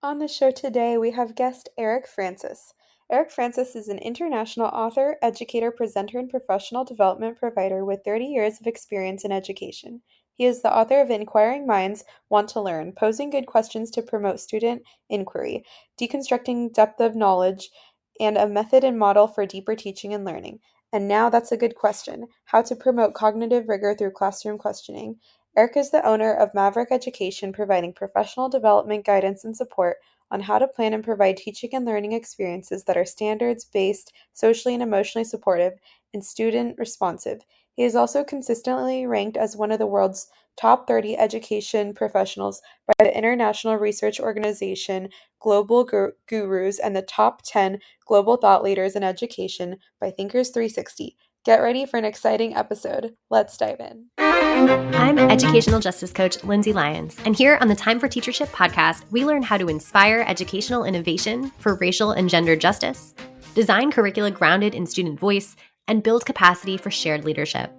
On the show today, we have guest Erik Francis. Erik Francis is an international author, educator, presenter, and professional development provider with 30 years of experience in education. He is the author of Inquiring Minds Want to Learn, Posing Good Questions to Promote Student Inquiry, Deconstructing Depth of Knowledge, and a Method and Model for Deeper Teaching and Learning. And now that's a good question: How to Promote Cognitive Rigor Through Classroom Questioning. Erik is the owner of Maverick Education, providing professional development guidance and support on how to plan and provide teaching and learning experiences that are standards-based, socially and emotionally supportive, and student responsive. He is also consistently ranked as one of the world's top 30 education professionals by the international research organization Global Gurus and the top 10 global thought leaders in education by Thinkers 360. Get ready for an exciting episode. Let's dive in. I'm educational justice coach Lindsay Lyons, and here on the Time for Teachership podcast, we learn how to inspire educational innovation for racial and gender justice, design curricula grounded in student voice, and build capacity for shared leadership.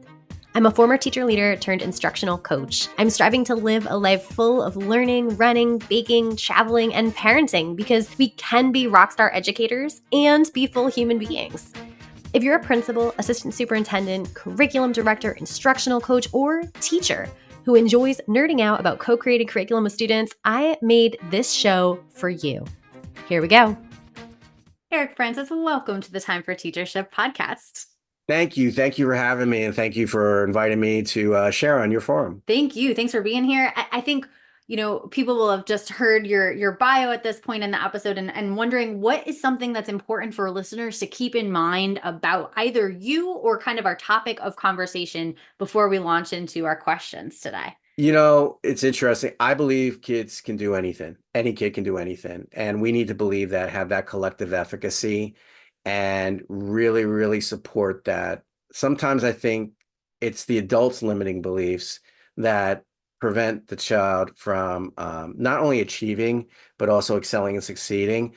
I'm a former teacher leader turned instructional coach. I'm striving to live a life full of learning, running, baking, traveling, and parenting because we can be rockstar educators and be full human beings. If you're a principal, assistant superintendent, curriculum director, instructional coach, or teacher who enjoys nerding out about co-created curriculum with students, I made this show for you. Here we go. Erik Francis, welcome to the Time for Teachership podcast. Thank you. Thank you for having me, and thank you for inviting me to share on your forum. Thank you. Thanks for being here. I think people will have just heard your bio at this point in the episode and wondering what is something that's important for listeners to keep in mind about either you or kind of our topic of conversation before we launch into our questions today. It's interesting. I believe kids can do anything. Any kid can do anything. And we need to believe that, have that collective efficacy, and really, really support that. Sometimes I think it's the adults' limiting beliefs that prevent the child from not only achieving, but also excelling and succeeding.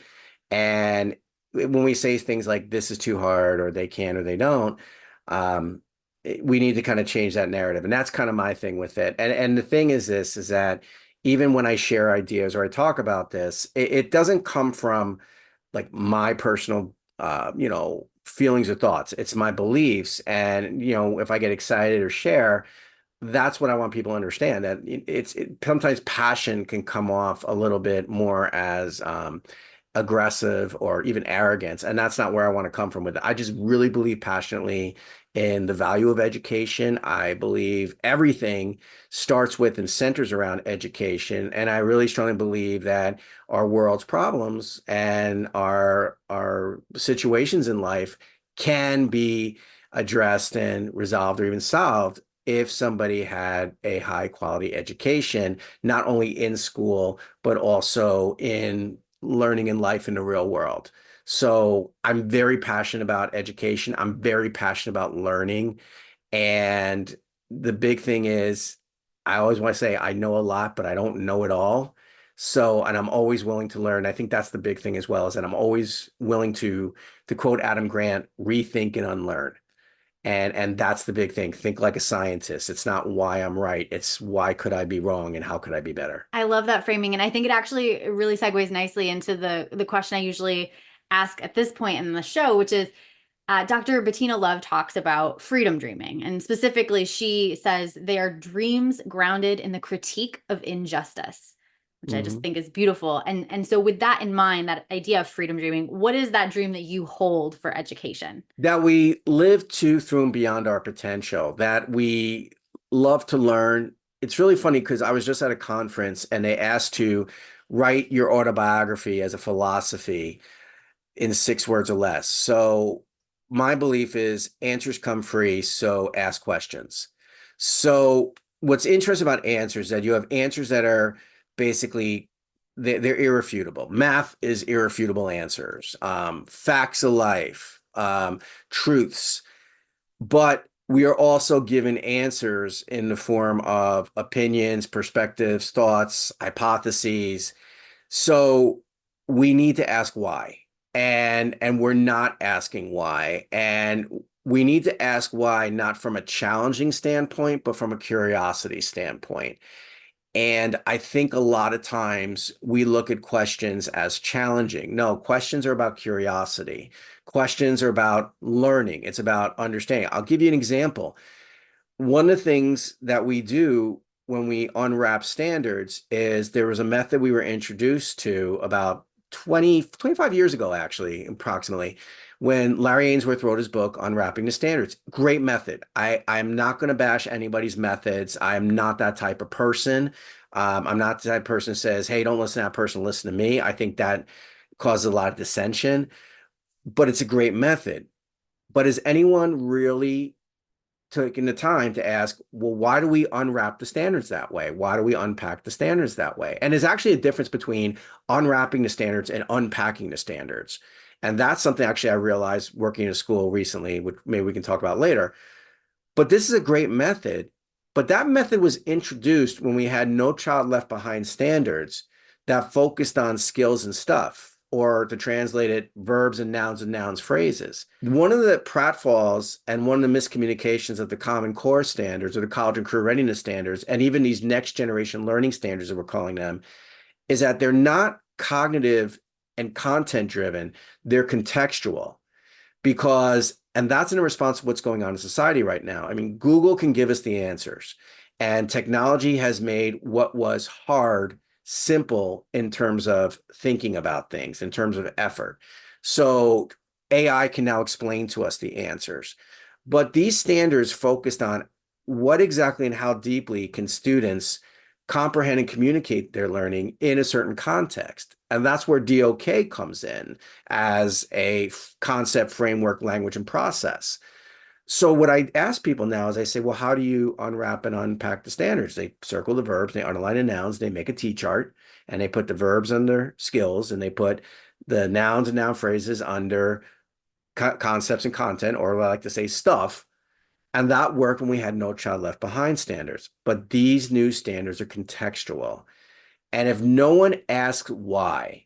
And when we say things like this is too hard, or they can, or they don't, we need to kind of change that narrative. And that's kind of my thing with it. And the thing is this, is that even when I share ideas or I talk about this, it doesn't come from like my personal, feelings or thoughts. It's my beliefs. And, if I get excited or share, that's what I want people to understand, that sometimes passion can come off a little bit more as aggressive or even arrogance. And that's not where I want to come from with it. I just really believe passionately in the value of education. I believe everything starts with and centers around education. And I really strongly believe that our world's problems and our situations in life can be addressed and resolved or even solved if somebody had a high quality education, not only in school, but also in learning in life in the real world. So I'm very passionate about education. I'm very passionate about learning. And the big thing is, I always want to say I know a lot, but I don't know it all. So, and I'm always willing to learn. I think that's the big thing as well, is that I'm always willing to quote Adam Grant, rethink and unlearn. And that's the big thing. Think like a scientist. It's not why I'm right. It's why could I be wrong and how could I be better? I love that framing. And I think it actually really segues nicely into the question I usually ask at this point in the show, which is Dr. Bettina Love talks about freedom dreaming. And specifically, she says they are dreams grounded in the critique of injustice, which I just think is beautiful. And so with that in mind, that idea of freedom dreaming, what is that dream that you hold for education? That we live to, through, and beyond our potential, that we love to learn. It's really funny because I was just at a conference and they asked to write your autobiography as a philosophy in 6 words or less. So my belief is answers come free, so ask questions. So what's interesting about answers is that you have answers that are basically they're irrefutable. Math is irrefutable answers. Facts of life, truths. But we are also given answers in the form of opinions, perspectives, thoughts, hypotheses. So we need to ask why. And we're not asking why. And we need to ask why, not from a challenging standpoint, but from a curiosity standpoint. And I think a lot of times we look at questions as challenging. No, questions are about curiosity. Questions are about learning. It's about understanding. I'll give you an example. One of the things that we do when we unwrap standards is there was a method we were introduced to about 25 years ago, actually, approximately, when Larry Ainsworth wrote his book, Unwrapping the Standards. Great method. I'm not going to bash anybody's methods. I'm not that type of person. I'm not the type of person who says, hey, don't listen to that person, listen to me. I think that causes a lot of dissension, but it's a great method. But has anyone really taking the time to ask, well, why do we unwrap the standards that way? Why do we unpack the standards that way? And there's actually a difference between unwrapping the standards and unpacking the standards. And that's something actually I realized working in a school recently, which maybe we can talk about later. But this is a great method. But that method was introduced when we had No Child Left Behind standards that focused on skills and stuff, or to translate it, verbs and nouns phrases. One of the pratfalls and one of the miscommunications of the Common Core standards or the college and career readiness standards, and even these next generation learning standards that we're calling them, is that they're not cognitive and content driven, they're contextual because, and that's in response to what's going on in society right now. I mean, Google can give us the answers, and technology has made what was hard simple in terms of thinking about things, in terms of effort. So AI can now explain to us the answers. But these standards focused on what exactly and how deeply can students comprehend and communicate their learning in a certain context. And that's where DOK comes in as a concept, framework, language, and process. So what I ask people now is I say, well, how do you unwrap and unpack the standards? They circle the verbs, they underline the nouns, they make a T-chart, and they put the verbs under skills, and they put the nouns and noun phrases under concepts and content, or I like to say stuff. And that worked when we had No Child Left Behind standards. But these new standards are contextual. And if no one asks why,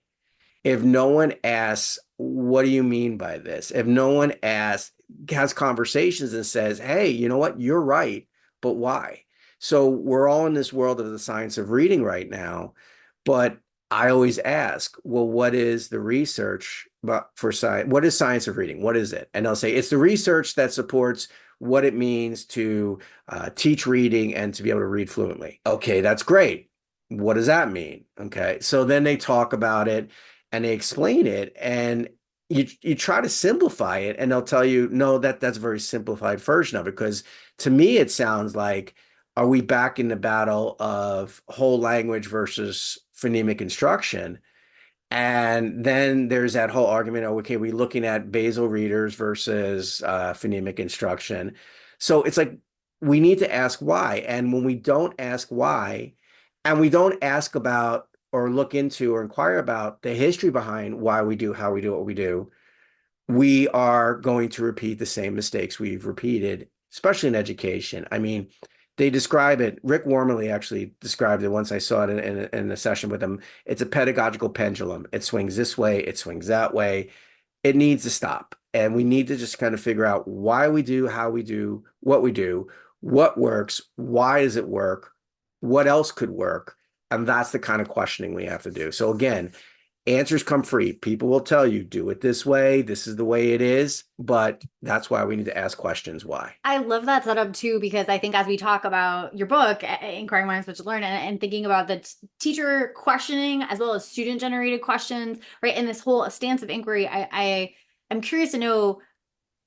if no one asks, what do you mean by this? If no one asks, has conversations and says, hey, you know what? You're right, but why? So we're all in this world of the science of reading right now, but I always ask, well, what is the research for science? What is science of reading? What is it? And they'll say it's the research that supports what it means to teach reading and to be able to read fluently. Okay, that's great. What does that mean? Okay, so then they talk about it and they explain it, and you try to simplify it, and they'll tell you, no, that's a very simplified version of it. Because to me, it sounds like, are we back in the battle of whole language versus phonemic instruction? And then there's that whole argument, oh, okay, we're looking at basal readers versus phonemic instruction. So it's like we need to ask why. And when we don't ask why, and we don't ask about or look into or inquire about the history behind why we do how we do what we do, we are going to repeat the same mistakes we've repeated, especially in education. I mean, they describe it, Rick Wormley actually described it once I saw it in a session with him. It's a pedagogical pendulum. It swings this way, it swings that way. It needs to stop. And we need to just kind of figure out why we do, how we do, what works, why does it work, what else could work. And that's the kind of questioning we have to do. So again, answers come free. People will tell you, do it this way. This is the way it is. But that's why we need to ask questions. Why? I love that setup too, because I think as we talk about your book, Inquiring Minds What to Learn, and thinking about the teacher questioning as well as student generated questions, right? And this whole stance of inquiry, I'm curious to know.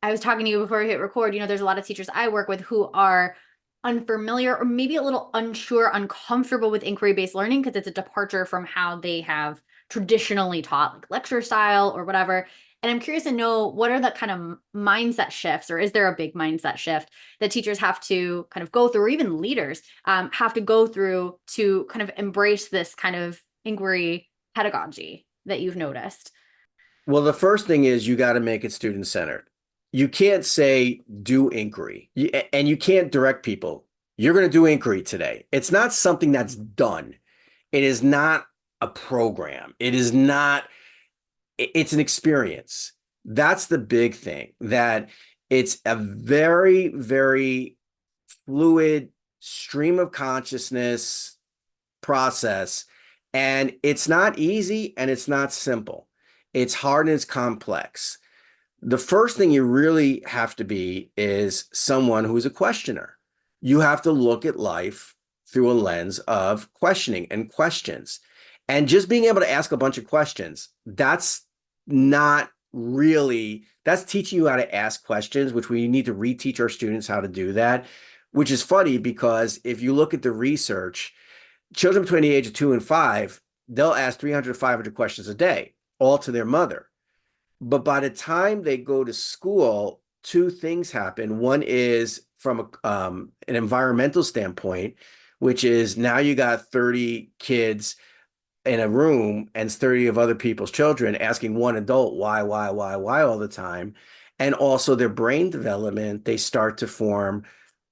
I was talking to you before we hit record, there's a lot of teachers I work with who are unfamiliar or maybe a little unsure, uncomfortable with inquiry-based learning because it's a departure from how they have traditionally taught, like lecture style or whatever. And I'm curious to know, what are the kind of mindset shifts, or is there a big mindset shift that teachers have to kind of go through, or even leaders have to go through to kind of embrace this kind of inquiry pedagogy that you've noticed? Well, the first thing is you got to make it student centered. You can't say do inquiry, and you can't direct people. You're going to do inquiry today. It's not something that's done. It is not a program. It is not, it's an experience. That's the big thing, that it's a very, very fluid stream of consciousness process. And it's not easy and it's not simple. It's hard and it's complex. The first thing you really have to be is someone who's a questioner. You have to look at life through a lens of questioning and questions. And just being able to ask a bunch of questions, that's not really, that's teaching you how to ask questions, which we need to reteach our students how to do that, which is funny because if you look at the research, children between the age of 2 and 5, they'll ask 300 to 500 questions a day, all to their mother. But by the time they go to school, two things happen. One is from an environmental standpoint, which is now you got 30 kids in a room and 30 of other people's children asking one adult why all the time. And also their brain development, they start to form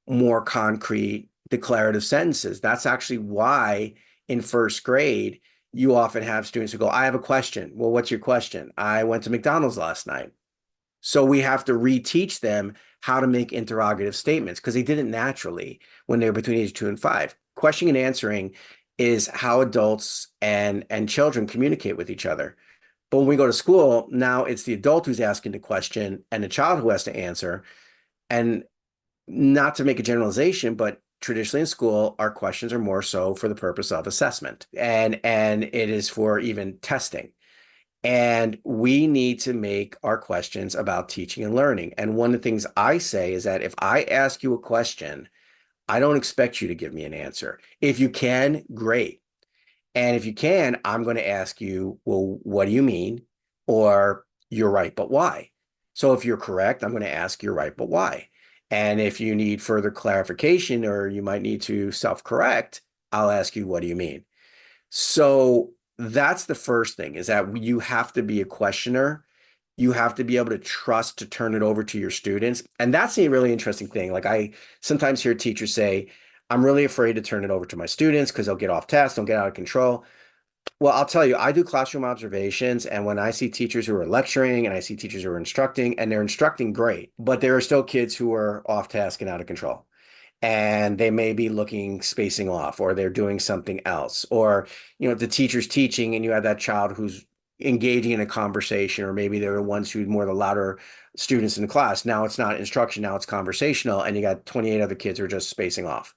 more concrete declarative sentences. That's actually why in first grade, you often have students who go, I have a question. Well, what's your question? I went to McDonald's last night. So we have to reteach them how to make interrogative statements because they did it naturally when they were between age 2 and 5. Questioning and answering is how adults and children communicate with each other. But when we go to school, now it's the adult who's asking the question and the child who has to answer. And not to make a generalization, but traditionally in school, our questions are more so for the purpose of assessment and it is for even testing. And we need to make our questions about teaching and learning. And one of the things I say is that if I ask you a question, I don't expect you to give me an answer. If you can, great. And if you can, I'm going to ask you, well, what do you mean? Or you're right, but why? So if you're correct, I'm going to ask you're right, but why? And if you need further clarification or you might need to self-correct, I'll ask you, what do you mean? So that's the first thing is that you have to be a questioner. You have to be able to trust to turn it over to your students. And that's a really interesting thing. Like I sometimes hear teachers say, I'm really afraid to turn it over to my students because they'll get off task, they'll get out of control. Well, I'll tell you, I do classroom observations, and when I see teachers who are lecturing and I see teachers who are instructing, and they're instructing great, but there are still kids who are off task and out of control. And they may be looking spacing off, or they're doing something else, or the teacher's teaching, and you have that child who's engaging in a conversation, or maybe they're the ones who are more the louder students in the class. Now it's not instruction, now it's conversational, and you got 28 other kids who are just spacing off.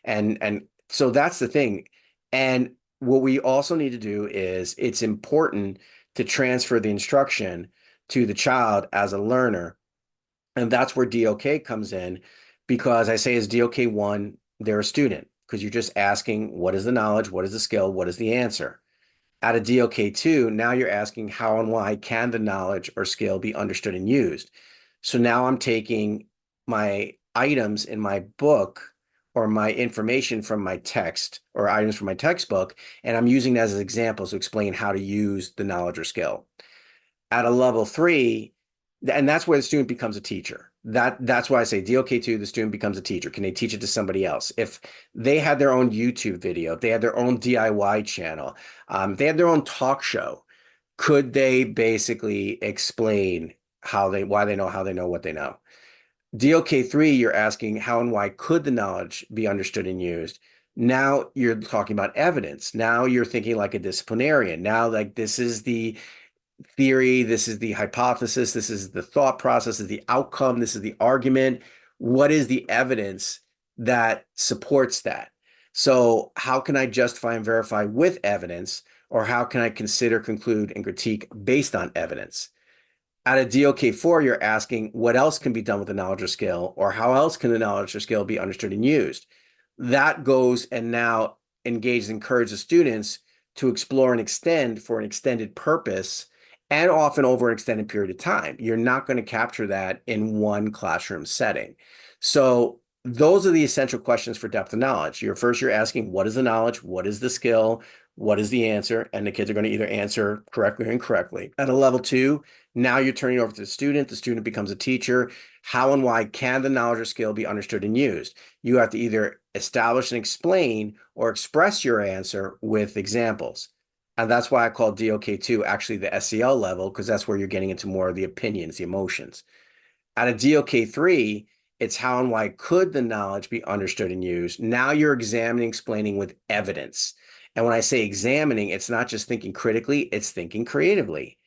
And so that's the thing. And what we also need to do is it's important to transfer the instruction to the child as a learner. And that's where DOK comes in, because I say as DOK 1, they're a student, because you're just asking, what is the knowledge? What is the skill? What is the answer? At a DOK 2, now you're asking how and why can the knowledge or skill be understood and used? So now I'm taking my items in my book or my information from my text or items from my textbook, and I'm using that as examples to explain how to use the knowledge or skill. At a level 3, and that's where the student becomes a teacher. That's why I say DOK 2, the student becomes a teacher. Can they teach it to somebody else? If they had their own YouTube video, if they had their own DIY channel, they had their own talk show, could they basically explain why they know how they know what they know? DOK 3, you're asking how and why could the knowledge be understood and used? Now you're talking about evidence. Now you're thinking like a disciplinarian. Now, like, this is the theory, this is the hypothesis, this is the thought process, this is the outcome, this is the argument. What is the evidence that supports that? So how can I justify and verify with evidence, or how can I consider, conclude, and critique based on evidence? At a DOK 4, you're asking what else can be done with the knowledge or skill, or how else can the knowledge or skill be understood and used? That goes and now encourages the students to explore and extend for an extended purpose, and often over an extended period of time. You're not going to capture that in one classroom setting. So those are the essential questions for depth of knowledge. You're asking, what is the knowledge? What is the skill? What is the answer? And the kids are going to either answer correctly or incorrectly. At a level 2, now you're turning over to the student becomes a teacher. How and why can the knowledge or skill be understood and used? You have to either establish and explain or express your answer with examples. And that's why I call DOK 2 actually the SEL level, because that's where you're getting into more of the opinions, the emotions. At a DOK 3, it's how and why could the knowledge be understood and used. Now you're examining, explaining with evidence. And when I say examining, it's not just thinking critically, it's thinking creatively.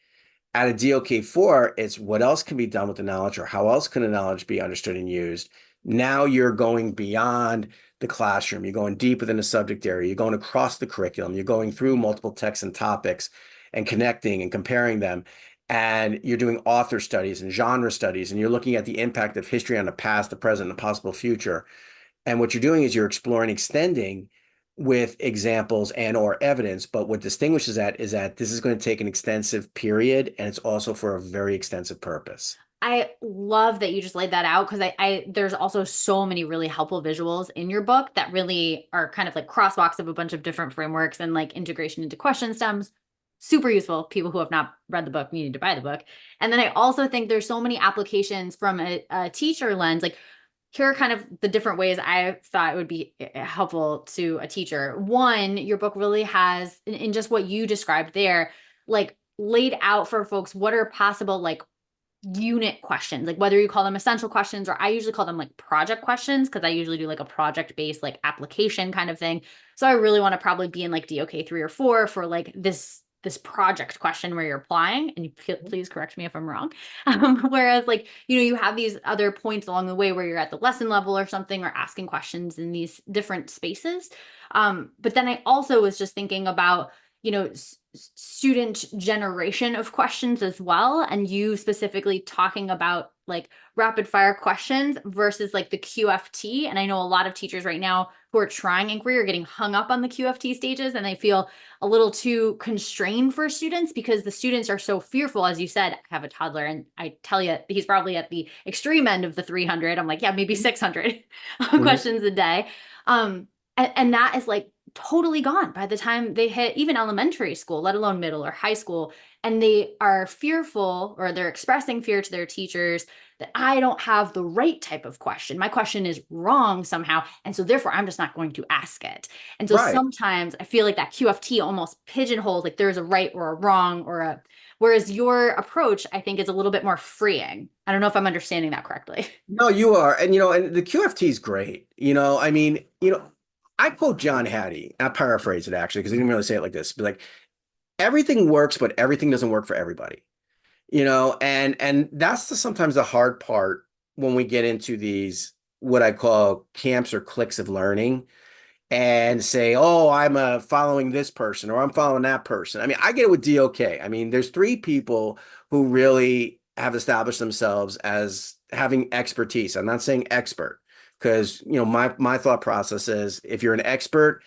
At a DOK4, it's what else can be done with the knowledge, or how else can the knowledge be understood and used. Now you're going beyond the classroom. You're going deep within the subject area. You're going across the curriculum. You're going through multiple texts and topics and connecting and comparing them. And you're doing author studies and genre studies, and you're looking at the impact of history on the past, the present, and the possible future. And what you're doing is you're exploring, extending with examples and or evidence. But what distinguishes that is that this is going to take an extensive period, and it's also for a very extensive purpose. I love that you just laid that out because I there's also so many really helpful visuals in your book that really are kind of like crosswalks of a bunch of different frameworks and like integration into question stems. Super useful. People who have not read the book need to buy the book. And then I also think there's so many applications from a teacher lens. Like here are kind of the different ways I thought it would be helpful to a teacher. One, your book really has, in just what you described there, like laid out for folks what are possible like unit questions, like whether you call them essential questions, or I usually call them like project questions because I usually do like a project based like application kind of thing. So I really want to probably be in like DOK 3 or 4 for like this project question where you're applying, and please correct me if I'm wrong. Whereas like, you have these other points along the way where you're at the lesson level or something, or asking questions in these different spaces. But then I also was just thinking about, student generation of questions as well. And you specifically talking about like rapid fire questions versus like the QFT. And I know a lot of teachers right now who are trying inquiry are getting hung up on the QFT stages, and they feel a little too constrained for students because the students are so fearful. As you said, I have a toddler, and I tell you, he's probably at the extreme end of the 300. I'm like, yeah, maybe 600 Mhm. questions a day. And that is like totally gone by the time they hit even elementary school, let alone middle or high school. And they are fearful, or they're expressing fear to their teachers that I don't have the right type of question. My question is wrong somehow. And so therefore, I'm just not going to ask it. And so Right. sometimes I feel like that QFT almost pigeonholes like there's a right or a wrong or a, whereas your approach, I think, is a little bit more freeing. I don't know if I'm understanding that correctly. No, you are. And, and the QFT is great. I mean, I quote John Hattie. I paraphrase it actually, because he didn't really say it like this, but like, everything works, but everything doesn't work for everybody. And that's sometimes the hard part when we get into these, what I call camps or cliques of learning, and say, oh, I'm following this person, or I'm following that person. I mean, I get it with DOK. I mean, there's three people who really have established themselves as having expertise. I'm not saying expert, because my thought process is, if you're an expert,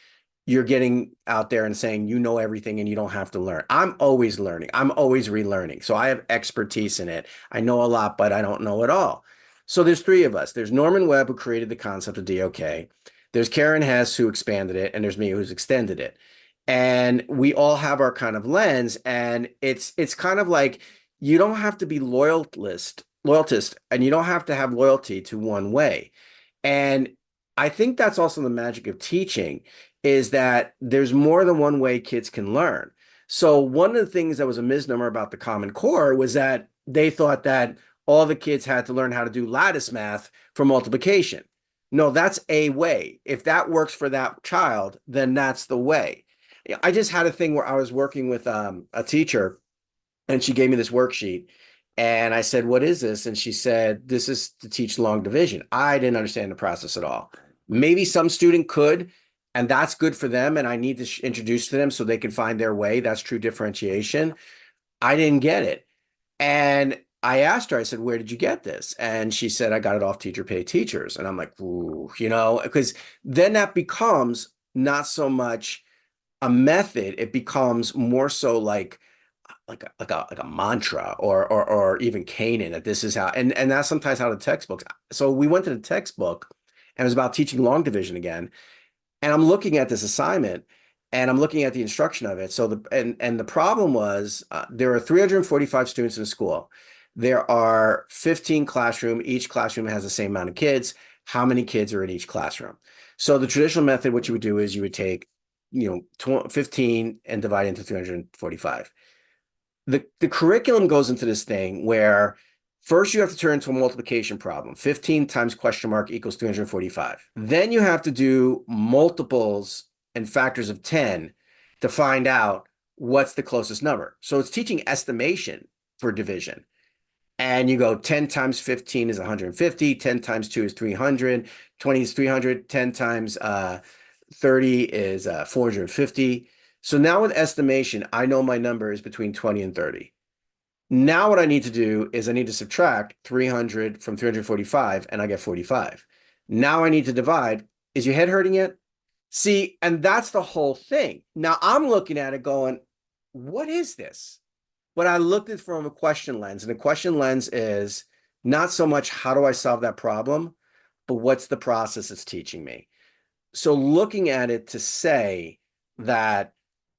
you're getting out there and saying you know everything and you don't have to learn. I'm always learning. I'm always relearning. So I have expertise in it. I know a lot, but I don't know it all. So there's three of us. There's Norman Webb, who created the concept of DOK. There's Karen Hess, who expanded it, and there's me, who's extended it. And we all have our kind of lens, and it's kind of like, you don't have to be loyalist, and you don't have to have loyalty to one way. And I think that's also the magic of teaching, is that there's more than one way kids can learn. So one of the things that was a misnomer about the Common Core was that they thought that all the kids had to learn how to do lattice math for multiplication. No, that's a way. If that works for that child, then that's the way. I just had a thing where I was working with a teacher, and she gave me this worksheet. And I said, what is this? And she said, this is to teach long division. I didn't understand the process at all. Maybe some student could, and that's good for them. And I need to introduce to them so they can find their way. That's true differentiation. I didn't get it. And I asked her, I said, where did you get this? And she said, I got it off Teacher Pay Teachers. And I'm like, ooh, because then that becomes not so much a method. It becomes more so like a mantra, or even Canaan, that this is how, and that's sometimes how the textbooks. So we went to the textbook, and it was about teaching long division again. And I'm looking at this assignment, and I'm looking at the instruction of it. So the problem was, there are 345 students in the school. There are 15 classroom. Each classroom has the same amount of kids. How many kids are in each classroom? So the traditional method, what you would do is you would take, 15 and divide into 345. The curriculum goes into this thing where first you have to turn into a multiplication problem. 15 times question mark equals 345. Then you have to do multiples and factors of 10. to find out what's the closest number. So it's teaching estimation for division. And you go 10 times 15 is 150, 10 times 2 is 300, 20 is 300, 10 times 30 is 450. So now with estimation, I know my number is between 20 and 30. Now what I need to do is I need to subtract 300 from 345 and I get 45. Now I need to divide. Is your head hurting yet? See, and that's the whole thing. Now I'm looking at it going, what is this? But I looked at it from a question lens, and the question lens is not so much how do I solve that problem, but what's the process it's teaching me. So looking at it to say that,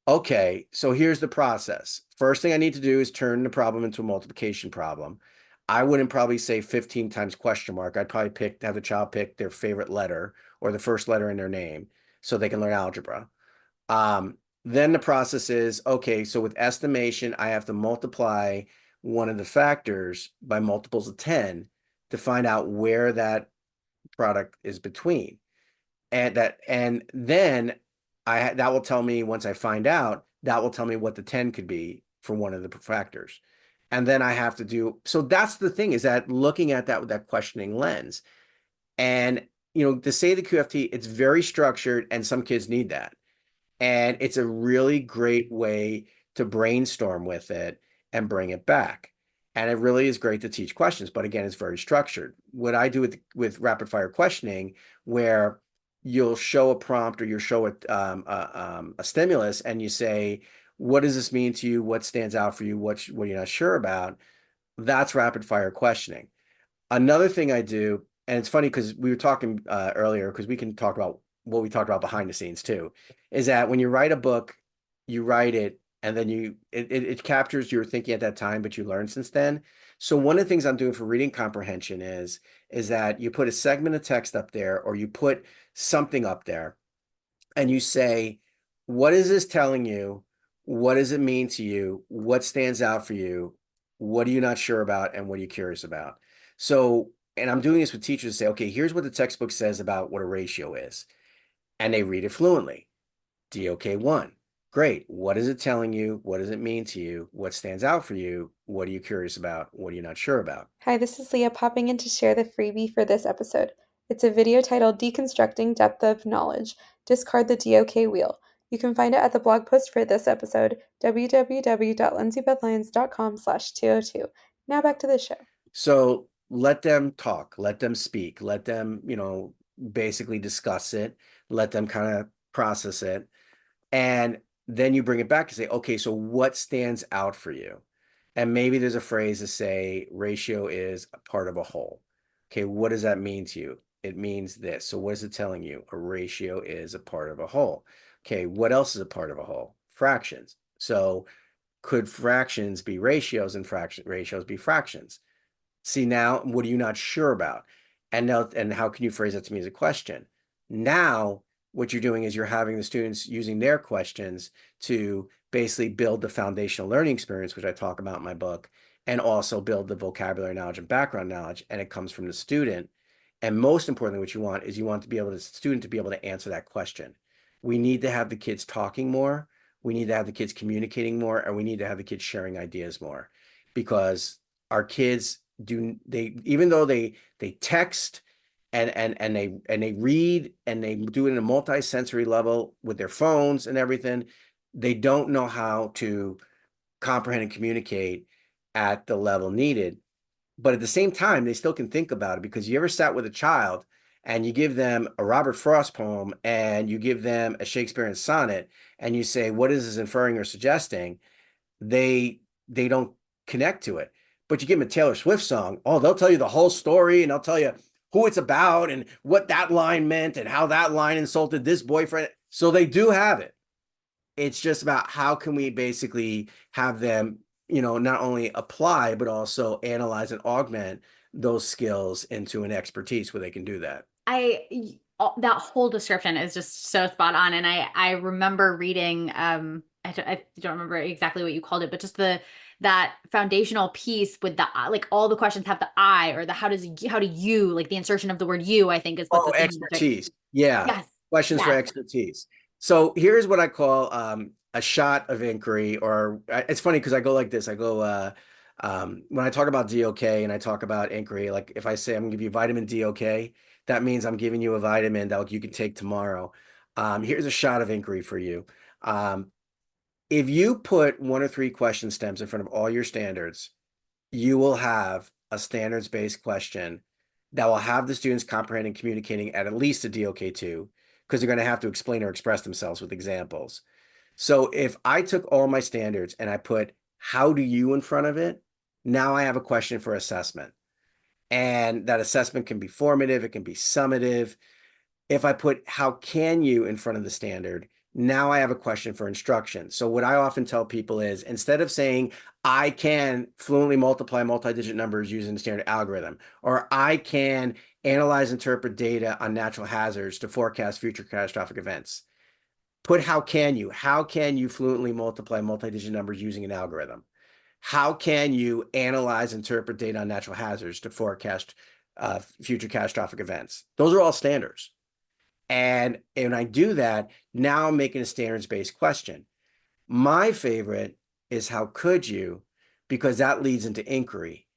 okay, so here's the process. First thing I need to do is turn the problem into a multiplication problem. I wouldn't probably say 15 times question mark. I'd probably have the child pick their favorite letter or the first letter in their name so they can learn algebra. Then the process is, okay, so with estimation, I have to multiply one of the factors by multiples of 10 to find out where that product is between. And then that will tell me, once I find out, that will tell me what the 10 could be for one of the factors. And then I have to do, so that's the thing, is that looking at that with that questioning lens. And, to say the QFT, it's very structured, and some kids need that. And it's a really great way to brainstorm with it and bring it back. And it really is great to teach questions, but again, it's very structured. What I do with rapid fire questioning, where you'll show a prompt or you'll show a stimulus and you say, what does this mean to you? What stands out for you? What are you not sure about? That's rapid fire questioning. Another thing I do, and it's funny because we were talking earlier, because we can talk about what we talked about behind the scenes too, is that when you write a book, you write it and then it captures your thinking at that time, but you learn since then. So one of the things I'm doing for reading comprehension is that you put a segment of text up there, or you put something up there, and you say, what is this telling you? What does it mean to you? What stands out for you? What are you not sure about? And what are you curious about? So, and I'm doing this with teachers to say, okay, here's what the textbook says about what a ratio is. And they read it fluently. DOK1. Great. What is it telling you? What does it mean to you? What stands out for you? What are you curious about? What are you not sure about? Hi, this is Leah popping in to share the freebie for this episode. It's a video titled Deconstructing Depth of Knowledge. Discard the DOK Wheel. You can find it at the blog post for this episode, www.lindsaybethlyons.com/202. Now back to the show. So let them talk, let them speak, let them, basically discuss it, let them kind of process it. And then you bring it back to say, okay, so what stands out for you? And maybe there's a phrase to say ratio is a part of a whole. Okay, what does that mean to you? It means this. So what is it telling you? A ratio is a part of a whole. Okay, what else is a part of a whole? Fractions. So could fractions be ratios and ratios be fractions? See, now, what are you not sure about? And now, and how can you phrase that to me as a question? Now, what you're doing is you're having the students using their questions to basically build the foundational learning experience, which I talk about in my book, and also build the vocabulary knowledge and background knowledge, and it comes from the student. And most importantly, what you want is you want to be able to, the student to be able to answer that question. We need to have the kids talking more. We need to have the kids communicating more, and we need to have the kids sharing ideas more, because our kids even though they text and they read and they do it in a multi-sensory level with their phones and everything, they don't know how to comprehend and communicate at the level needed. But at the same time, they still can think about it, because you ever sat with a child and you give them a Robert Frost poem and you give them a Shakespearean sonnet and you say, what is this inferring or suggesting? They don't connect to it. But you give them a Taylor Swift song, oh, they'll tell you the whole story, and they'll tell you who it's about and what that line meant and how that line insulted this boyfriend. So they do have it. It's just about how can we basically have them, not only apply, but also analyze and augment those skills into an expertise where they can do that. That whole description is just so spot on. And I remember reading, I don't remember exactly what you called it, but just that foundational piece with the, like, all the questions have the I, or the how do you, like the insertion of the word you, I think is what Oh, the thing. expertise. Yeah. Yes. Questions for Yes. expertise. So here's what I call a shot of inquiry, or it's funny because I go like this. I go when I talk about DOK and I talk about inquiry, like if I say I'm gonna give you vitamin DOK, that means I'm giving you a vitamin that you can take tomorrow. Here's a shot of inquiry for you. If you put one or three question stems in front of all your standards, you will have a standards-based question that will have the students comprehending, communicating at least a DOK2, because they're going to have to explain or express themselves with examples. So if I took all my standards and I put how do you in front of it, now I have a question for assessment. And that assessment can be formative, it can be summative. If I put how can you in front of the standard, now I have a question for instruction. So what I often tell people is instead of saying I can fluently multiply multi-digit numbers using the standard algorithm, or I can analyze, interpret data on natural hazards to forecast future catastrophic events, put how can you fluently multiply multi-digit numbers using an algorithm? How can you analyze, interpret data on natural hazards to forecast future catastrophic events? Those are all standards. And when I do that, now I'm making a standards-based question. My favorite is how could you, because that leads into inquiry.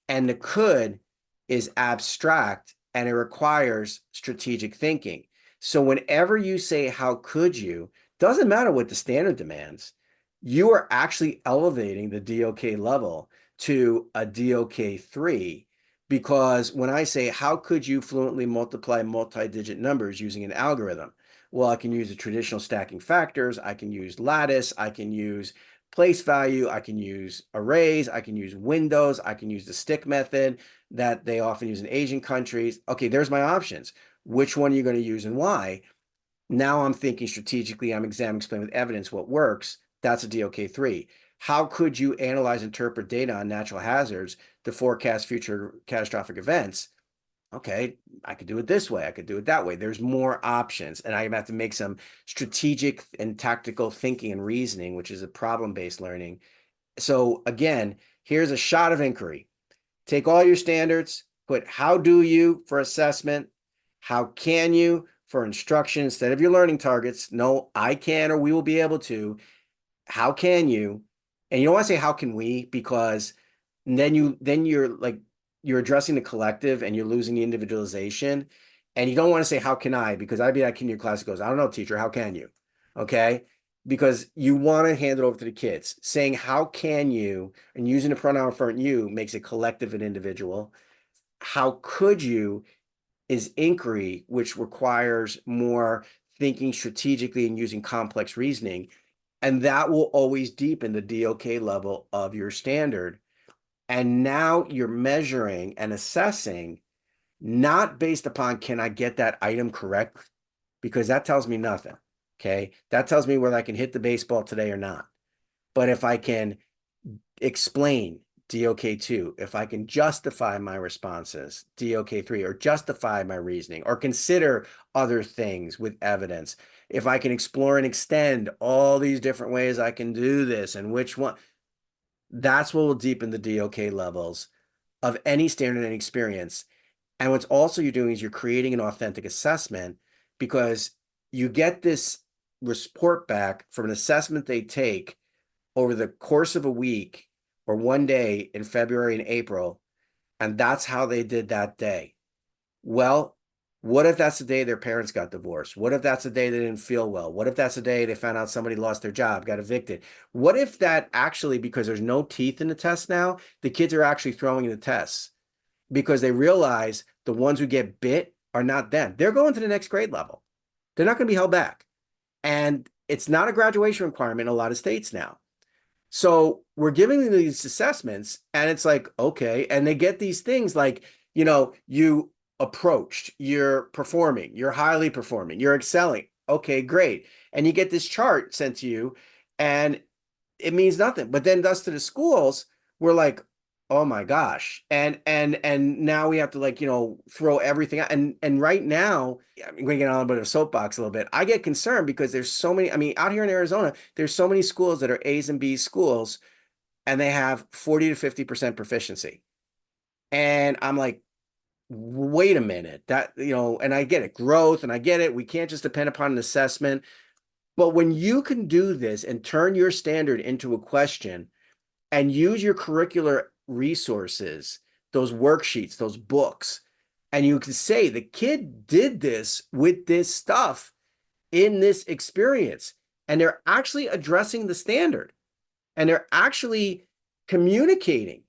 And the could is abstract and it requires strategic thinking. So whenever you say, how could you, doesn't matter what the standard demands, you are actually elevating the DOK level to a DOK3. Because when I say, how could you fluently multiply multi-digit numbers using an algorithm? Well, I can use the traditional stacking factors. I can use lattice. I can use place value. I can use arrays. I can use windows. I can use the stick method that they often use in Asian countries. Okay, there's my options. Which one are you going to use and why? Now I'm thinking strategically. I'm explaining with evidence what works. That's a DOK3. How could you analyze, interpret data on natural hazards to forecast future catastrophic events? Okay, I could do it this way. I could do it that way. There's more options. And I have to make some strategic and tactical thinking and reasoning, which is a problem-based learning. So again, here's a shot of inquiry. Take all your standards, put how do you for assessment, how can you for instruction instead of your learning targets. No, I can or we will be able to. How can you? And you don't want to say how can we, because then you're like you're addressing the collective and you're losing the individualization. And you don't want to say how can I, because I'd be like in your class goes, I don't know, teacher, how can you? Okay. Because you want to hand it over to the kids. Saying how can you and using the pronoun for you makes it collective and individual. How could you is inquiry, which requires more thinking strategically and using complex reasoning. And that will always deepen the DOK level of your standard. And now you're measuring and assessing not based upon can I get that item correct? Because that tells me nothing. Okay. That tells me whether I can hit the baseball today or not. But if I can explain DOK2, if I can justify my responses, DOK3, or justify my reasoning, or consider other things with evidence, if I can explore and extend all these different ways I can do this and which one, that's what will deepen the DOK levels of any standard and experience. And what's also you're doing is you're creating an authentic assessment because you get this report back from an assessment they take over the course of a week or one day in February and April, and that's how they did that day. Well, what if that's the day their parents got divorced? What if that's the day they didn't feel well? What if that's the day they found out somebody lost their job, got evicted? What if that actually, because there's no teeth in the test now, the kids are actually throwing the tests because they realize the ones who get bit are not them. They're going to the next grade level. They're not going to be held back. And it's not a graduation requirement in a lot of states now. So we're giving them these assessments and it's like, okay. And they get these things like, you approached, you're performing, you're highly performing, you're excelling. Okay, great. And you get this chart sent to you and it means nothing. But then thus to the schools, we're like, oh my gosh. And now we have to throw everything out. And right now, I'm going to get on a bit of a soapbox a little bit. I get concerned because there's so many, I mean, out here in Arizona, there's so many schools that are A's and B's schools, and they have 40 to 50% proficiency. And I'm like, wait a minute, and I get it, growth, and I get it. We can't just depend upon an assessment. But when you can do this and turn your standard into a question and use your curricular resources, those worksheets, those books, and you can say the kid did this with this stuff in this experience, and they're actually addressing the standard, and they're actually communicating,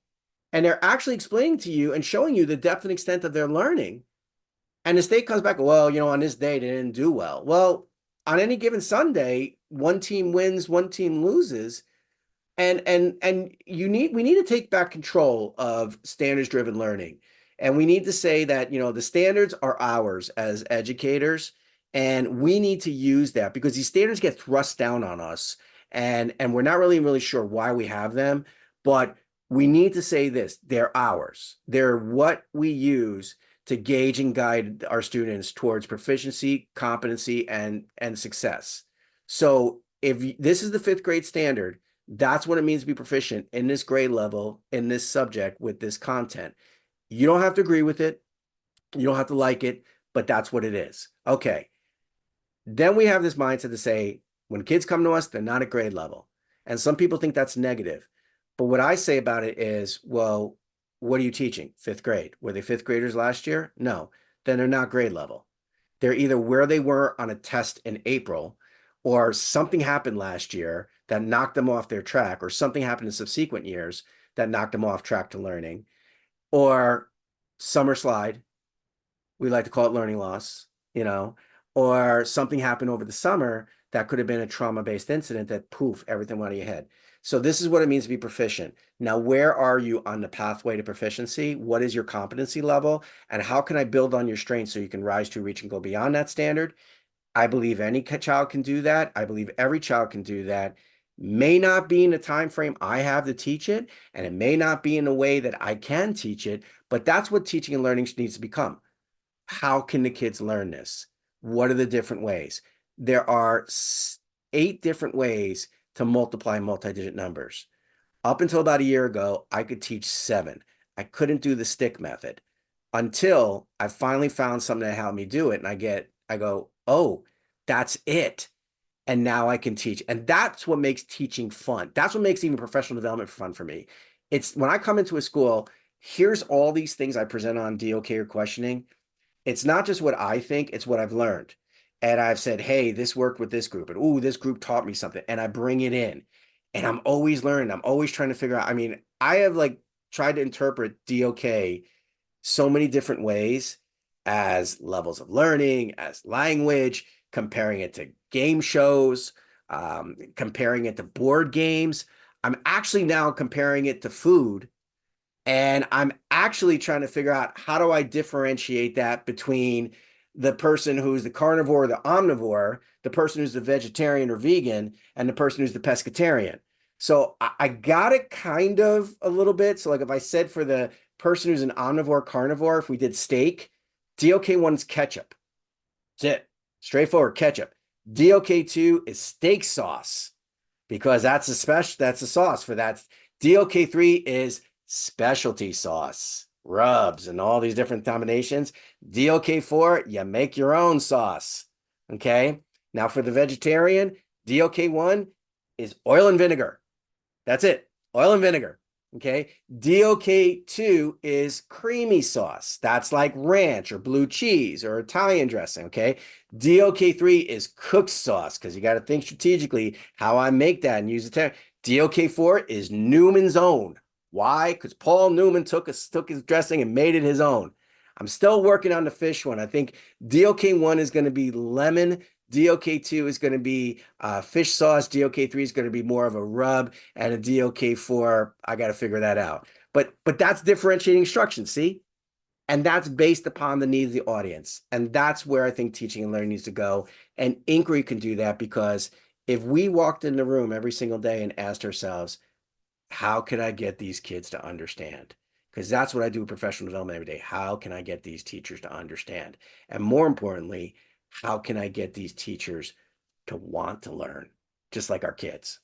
and they're actually explaining to you and showing you the depth and extent of their learning. And the state comes back, well, on this day they didn't do well. Well, on any given Sunday, one team wins, one team loses, and we need to take back control of standards driven learning, and we need to say that the standards are ours as educators, and we need to use that because these standards get thrust down on us, and we're not really sure why we have them, but we need to say this: they're ours. They're what we use to gauge and guide our students towards proficiency, competency, and success. So if this is the fifth grade standard, that's what it means to be proficient in this grade level, in this subject, with this content. You don't have to agree with it. You don't have to like it, but that's what it is. Okay. Then we have this mindset to say, when kids come to us, they're not at grade level. And some people think that's negative. But what I say about it is, well, what are you teaching? Fifth grade. Were they fifth graders last year? No. Then they're not grade level. They're either where they were on a test in April, or something happened last year that knocked them off their track, or something happened in subsequent years that knocked them off track to learning, or summer slide. We like to call it learning loss, or something happened over the summer that could have been a trauma-based incident that poof, everything went out of your head. So this is what it means to be proficient. Now, where are you on the pathway to proficiency? What is your competency level? And how can I build on your strengths so you can rise to, reach, and go beyond that standard? I believe any child can do that. I believe every child can do that. May not be in the time frame I have to teach it, and it may not be in a way that I can teach it, but that's what teaching and learning needs to become. How can the kids learn this? What are the different ways? There are 8 different ways to multiply multi-digit numbers. Up until about a year ago, I could teach 7. I couldn't do the stick method until I finally found something that helped me do it. And I go, oh, that's it. And now I can teach. And that's what makes teaching fun. That's what makes even professional development fun for me. It's when I come into a school, here's all these things I present on DOK or questioning. It's not just what I think, it's what I've learned. And I've said, hey, this worked with this group. And ooh, this group taught me something. And I bring it in. And I'm always learning. I'm always trying to figure out. I mean, I have tried to interpret DOK so many different ways, as levels of learning, as language, comparing it to game shows, comparing it to board games. I'm actually now comparing it to food, and I'm actually trying to figure out, how do I differentiate that between the person who's the carnivore or the omnivore, the person who's the vegetarian or vegan, and the person who's the pescatarian. So I got it kind of a little bit. So if I said for the person who's an omnivore carnivore, if we did steak, DOK1's ketchup. That's it. Straightforward ketchup. DOK2 is steak sauce, because that's a sauce for that. DOK3 is specialty sauce, rubs, and all these different combinations. DOK4, you make your own sauce. Okay. Now for the vegetarian, DOK1 is oil and vinegar. That's it. Oil and vinegar. Okay. DOK2 is creamy sauce. That's like ranch or blue cheese or Italian dressing. Okay. DOK3 is cooked sauce, because you got to think strategically how I make that and use the term. DOK4 is Newman's own. Why? Because Paul Newman took his dressing and made it his own. I'm still working on the fish one. I think DOK1 is going to be lemon. DOK2 is going to be fish sauce. DOK3 is going to be more of a rub, and a DOK4, I got to figure that out. But that's differentiating instruction, see? And that's based upon the needs of the audience. And that's where I think teaching and learning needs to go. And inquiry can do that, because if we walked in the room every single day and asked ourselves, how can I get these kids to understand? Because that's what I do with professional development every day. How can I get these teachers to understand? And more importantly, how can I get these teachers to want to learn, just like our kids?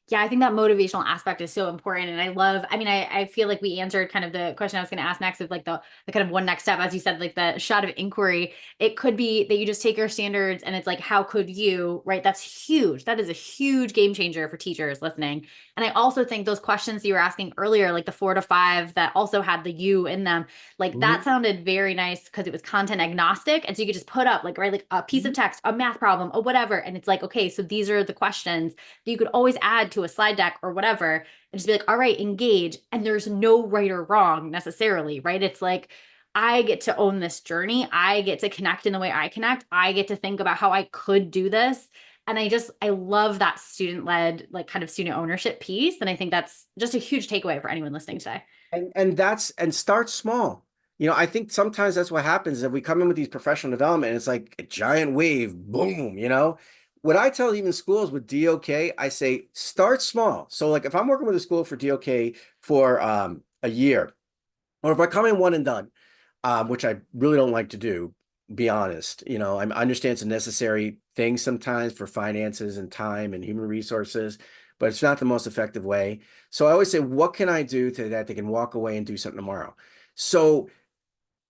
Yeah, I think that motivational aspect is so important. And I feel like we answered kind of the question I was going to ask next of like the kind of one next step, as you said, like the shot of inquiry. It could be that you just take your standards and it's like, how could you, right? That's huge. That is a huge game changer for teachers listening. And I also think those questions you were asking earlier, like the 4 to 5 that also had the you in them, like that Mhm. sounded very nice because it was content agnostic. And so you could just put up like, right, like a piece of Mhm. text, a math problem, or whatever. And it's like, okay, so these are the questions that you could always add to a slide deck or whatever and just be like, all right, engage. And there's no right or wrong necessarily, right? It's like, I get to own this journey. I get to connect in the way I connect. I get to think about how I could do this. And I love that student led, like kind of student ownership piece. And I think that's just a huge takeaway for anyone listening today. And start small. I think sometimes that's what happens if we come in with these professional development, and it's like a giant wave, boom. What I tell even schools with DOK, I say start small. So like if I'm working with a school for DOK for a year, or if I come in one and done, which I really don't like to do, be honest. I understand it's a necessary thing sometimes for finances and time and human resources, but it's not the most effective way. So I always say, what can I do to that they can walk away and do something tomorrow? So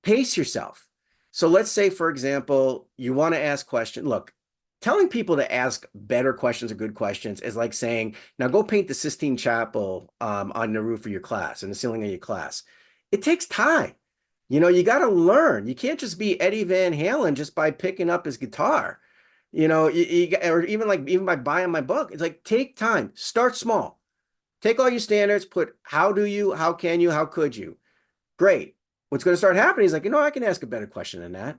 pace yourself. So let's say, for example, you want to ask question. Look, telling people to ask better questions or good questions is like saying, now go paint the Sistine Chapel on the roof of your class and the ceiling of your class. It takes time. You got to learn. You can't just be Eddie Van Halen just by picking up his guitar. Or even by buying my book. It's like take time. Start small. Take all your standards. Put how do you, how can you, how could you? Great. What's going to start happening is like, I can ask a better question than that.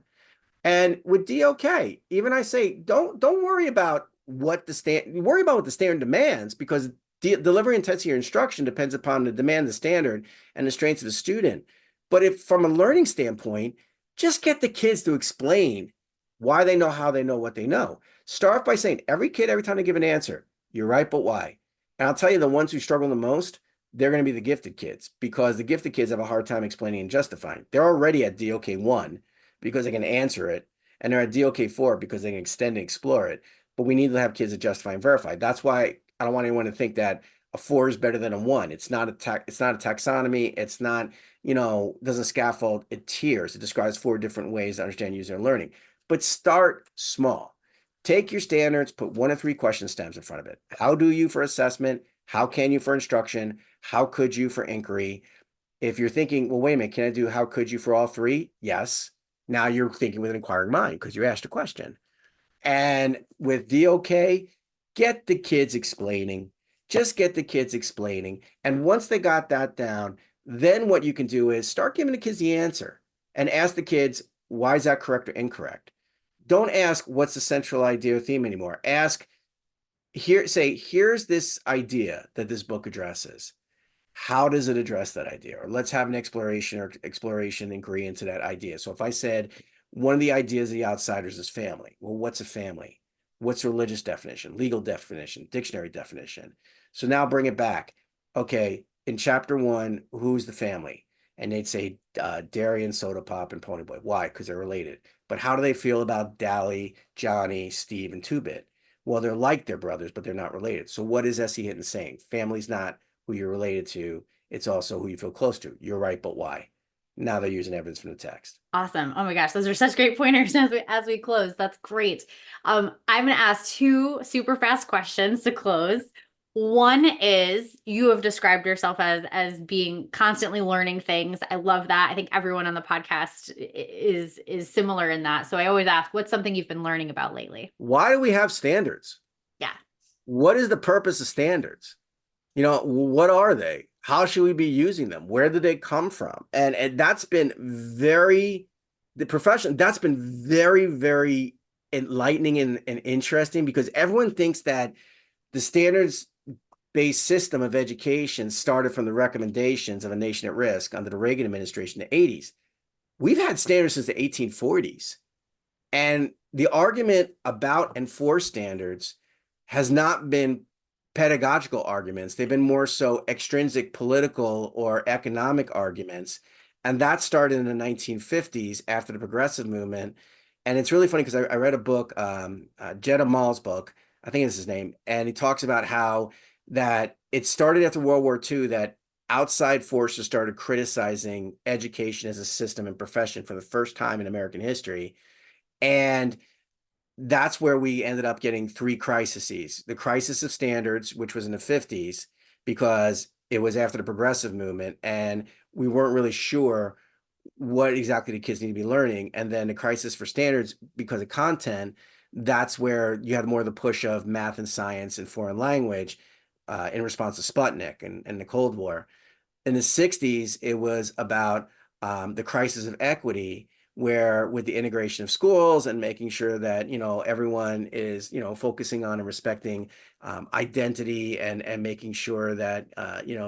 And with DOK, even I say, don't worry about worry about what the standard demands, because delivery intensity or instruction depends upon the demand, the standard, and the strengths of the student. But if from a learning standpoint, just get the kids to explain why they know how they know what they know. Start by saying every kid, every time they give an answer, you're right, but why? And I'll tell you, the ones who struggle the most, they're going to be the gifted kids, because the gifted kids have a hard time explaining and justifying. They're already at DOK 1 because they can answer it, and they're at DOK4 because they can extend and explore it. But we need to have kids that justify and verify. That's why I don't want anyone to think that a 4 is better than a 1. It's not it's not a taxonomy. It's not, doesn't scaffold, it tiers. It describes 4 different ways to understand user learning. But start small. Take your standards, put 1 to 3 question stems in front of it. How do you for assessment? How can you for instruction? How could you for inquiry? If you're thinking, well, wait a minute, can I do how could you for all 3? Yes. Now you're thinking with an inquiring mind because you asked a question. And with DOK, get the kids explaining. Just get the kids explaining. And once they got that down, then what you can do is start giving the kids the answer and ask the kids, why is that correct or incorrect? Don't ask what's the central idea or theme anymore. Ask here's this idea that this book addresses. How does it address that idea? Or let's have an exploration inquiry into that idea. So if I said one of the ideas of the outsiders is family, well, what's a family? What's a religious definition, legal definition, dictionary definition? So now bring it back. Okay, in chapter 1, who's the family? And they'd say Darian, Soda Pop, and Ponyboy. Why? Because they're related. But how do they feel about Dally, Johnny, Steve, and Two Bit? Well, they're like their brothers, but they're not related. So what is S.E. Hinton saying? Family's not who you're related to. It's also who you feel close to. You're right, but why? Now they're using evidence from the text. Awesome. Oh my gosh, those are such great pointers as we close. That's great. I'm going to ask 2 super fast questions to close. One is you have described yourself as being constantly learning things. I love that. I think everyone on the podcast is similar in that. So I always ask, what's something you've been learning about lately? Why do we have standards? Yeah. What is the purpose of standards? What are they? How should we be using them? Where did they come from? And that's been that's been very, very enlightening and interesting, because everyone thinks that the standards-based system of education started from the recommendations of A Nation at Risk under the Reagan administration in the 80s. We've had standards since the 1840s. And the argument about and for standards has not been pedagogical arguments. They've been more so extrinsic political or economic arguments. And that started in the 1950s after the progressive movement. And it's really funny because I read a book, Jed Amal's book, I think it's his name, and he talks about how that it started after World War II that outside forces started criticizing education as a system and profession for the first time in American history. And that's where we ended up getting three crises. The crisis of standards, which was in the 50s, because it was after the progressive movement, and we weren't really sure what exactly the kids need to be learning. And then the crisis for standards because of content, that's where you had more of the push of math and science and foreign language in response to Sputnik and the Cold War. In the 60s, it was about the crisis of equity, where with the integration of schools and making sure that, everyone is, focusing on and respecting identity and making sure that,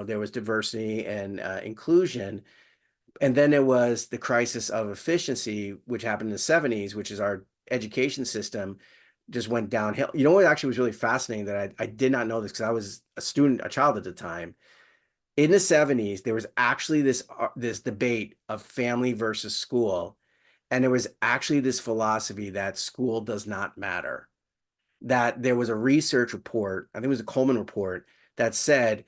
there was diversity and inclusion. And then there was the crisis of efficiency, which happened in the 70s, which is our education system just went downhill. You know what actually was really fascinating that I did not know this because I was a child at the time. In the 70s, there was actually this debate of family versus school. And there was actually this philosophy that school does not matter. That there was a research report, I think it was a Coleman report, that said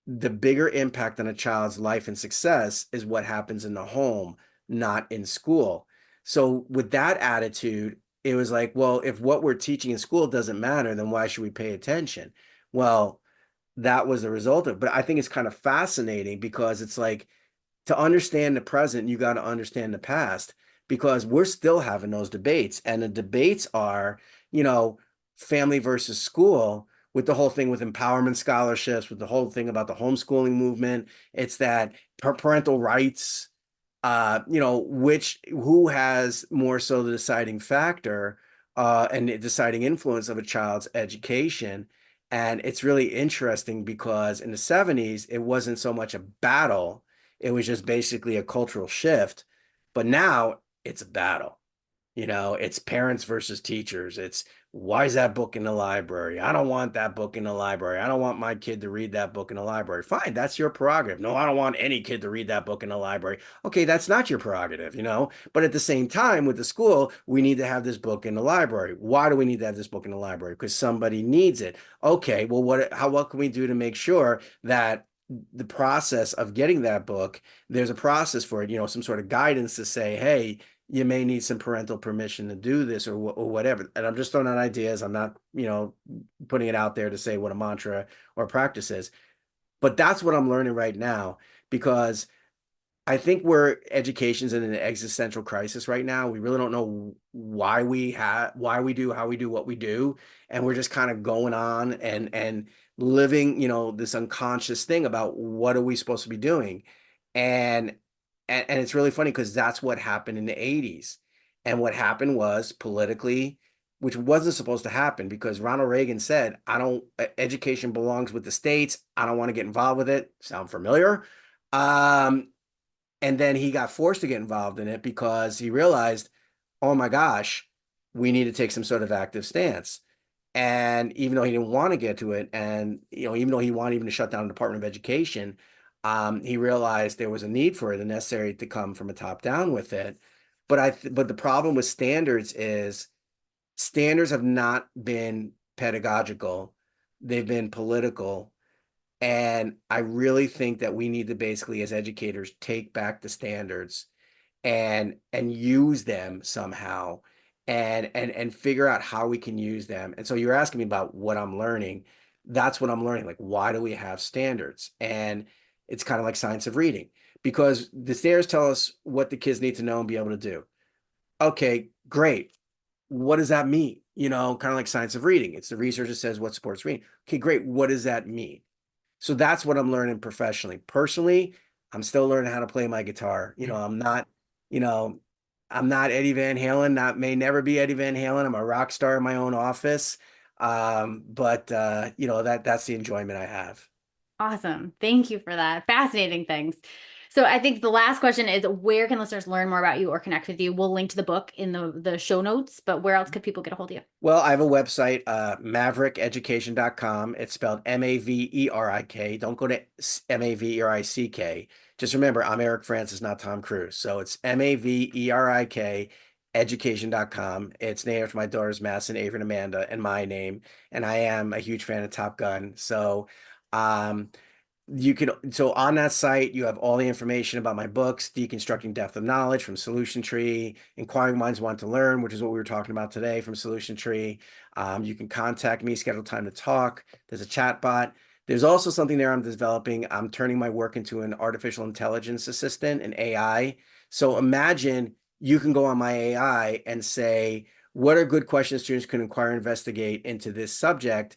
the bigger impact on a child's life and success is what happens in the home, not in school. So with that attitude, it was like, well, if what we're teaching in school doesn't matter, then why should we pay attention? Well, that was the result of it. But I think it's kind of fascinating because it's like to understand the present, you got to understand the past because we're still having those debates. And the debates are, you know, family versus school with the whole thing with empowerment scholarships, with the whole thing about the homeschooling movement. It's that parental rights, who has more so the deciding factor and the deciding influence of a child's education. And it's really interesting because in the 70s, it wasn't so much a battle, it was just basically a cultural shift. But now it's a battle. It's parents versus teachers. It's why is that book in the library? I don't want that book in the library. I don't want my kid to read that book in the library. Fine, that's your prerogative. No, I don't want any kid to read that book in the library. Okay, that's not your prerogative. But at the same time, with the school, we need to have this book in the library. Why do we need to have this book in the library? Because somebody needs it. Okay, well, what can we do to make sure that the process of getting that book, there's a process for it, some sort of guidance to say, hey, you may need some parental permission to do this or whatever. And I'm just throwing out ideas. I'm not, putting it out there to say what a mantra or practice is. But that's what I'm learning right now because I think education's in an existential crisis right now. We really don't know why we do how we do what we do, and we're just kind of going on and living, this unconscious thing about what are we supposed to be doing, and and it's really funny because that's what happened in the 80s, and what happened was politically, which wasn't supposed to happen because Ronald Reagan said, "I don't education belongs with the states. I don't want to get involved with it." Sound familiar? Um, and then he got forced to get involved in it because he realized, oh my gosh, we need to take some sort of active stance. And even though he didn't want to get to it, and even though he wanted even to shut down the Department of Education, he realized there was a need for it and necessary to come from a top down with it. But the problem with standards is standards have not been pedagogical; they've been political. And I really think that we need to basically, as educators, take back the standards and use them somehow and figure out how we can use them. And so you're asking me about what I'm learning. That's what I'm learning. Like, why do we have standards? And it's kind of like science of reading because the standards tell us what the kids need to know and be able to do. Okay, great. What does that mean? Kind of like science of reading. It's the research that says what supports reading. Okay, great. What does that mean? So that's what I'm learning professionally. Personally, I'm still learning how to play my guitar. You know, I'm not Eddie Van Halen, not may never be Eddie Van Halen. I'm a rock star in my own office. But that's the enjoyment I have. Awesome. Thank you for that. Fascinating things. So I think the last question is where can listeners learn more about you or connect with you? We'll link to the book in the show notes, but where else could people get a hold of you? Well, I have a website, maverickeducation.com. It's spelled Maverik. Don't go to Maverick. Just remember, I'm Erik Francis, not Tom Cruise. So it's Maverik education.com. It's named after my daughters, Madison, Avery, and Amanda, and my name. And I am a huge fan of Top Gun. So So on that site, you have all the information about my books, Deconstructing Depth of Knowledge from Solution Tree, Inquiring Minds Want to Learn, which is what we were talking about today from Solution Tree. You can contact me, schedule time to talk. There's a chat bot. There's also something there I'm developing. I'm turning my work into an artificial intelligence assistant, an AI. So imagine you can go on my AI and say, what are good questions students can inquire and investigate into this subject?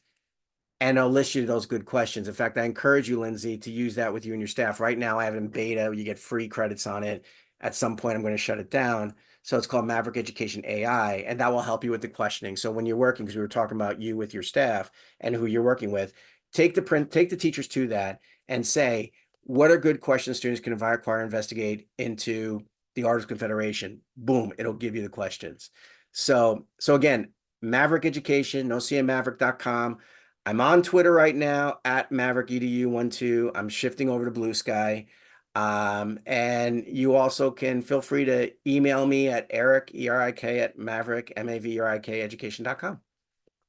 And I'll list you those good questions. In fact, I encourage you, Lindsay, to use that with you and your staff. Right now, I have it in beta. You get free credits on it. At some point, I'm going to shut it down. So it's called Maverick Education AI, and that will help you with the questioning. So when you're working, because we were talking about you with your staff and who you're working with, take the teachers to that and say, what are good questions students can inquire, investigate into the Art of Confederation? Boom, it'll give you the questions. So again, Maverick Education, nocmaverick.com. I'm on Twitter right now at MaverickEDU12. I'm shifting over to Blue Sky. And you also can feel free to email me at Erik, E-R-I-K, at Maverick, M-A-V-R-I-K, education.com.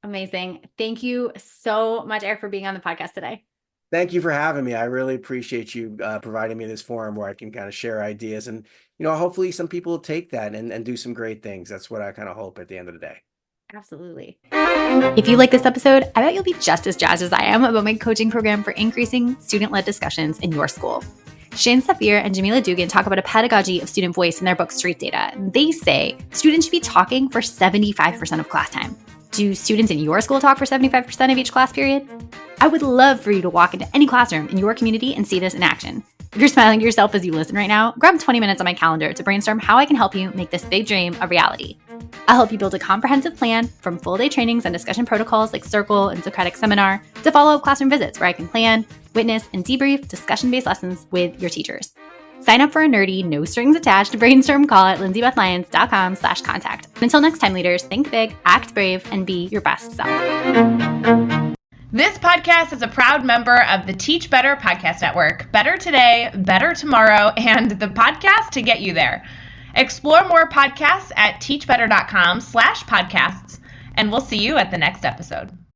Amazing. Thank you so much, Erik, for being on the podcast today. Thank you for having me. I really appreciate you providing me this forum where I can kind of share ideas. And, hopefully some people will take that and do some great things. That's what I kind of hope at the end of the day. Absolutely. If you like this episode, I bet you'll be just as jazzed as I am about my coaching program for increasing student-led discussions in your school. Shane Safir and Jamila Dugan talk about a pedagogy of student voice in their book, Street Data. They say students should be talking for 75% of class time. Do students in your school talk for 75% of each class period? I would love for you to walk into any classroom in your community and see this in action. If you're smiling to yourself as you listen right now, grab 20 minutes on my calendar to brainstorm how I can help you make this big dream a reality. I'll help you build a comprehensive plan from full-day trainings and discussion protocols like Circle and Socratic Seminar to follow-up classroom visits where I can plan, witness, and debrief discussion-based lessons with your teachers. Sign up for a nerdy, no-strings-attached brainstorm call at lindsaybethlyons.com/contact. Until next time, leaders, think big, act brave, and be your best self. This podcast is a proud member of the Teach Better Podcast Network. Better today, better tomorrow, and the podcast to get you there. Explore more podcasts at teachbetter.com/podcasts, and we'll see you at the next episode.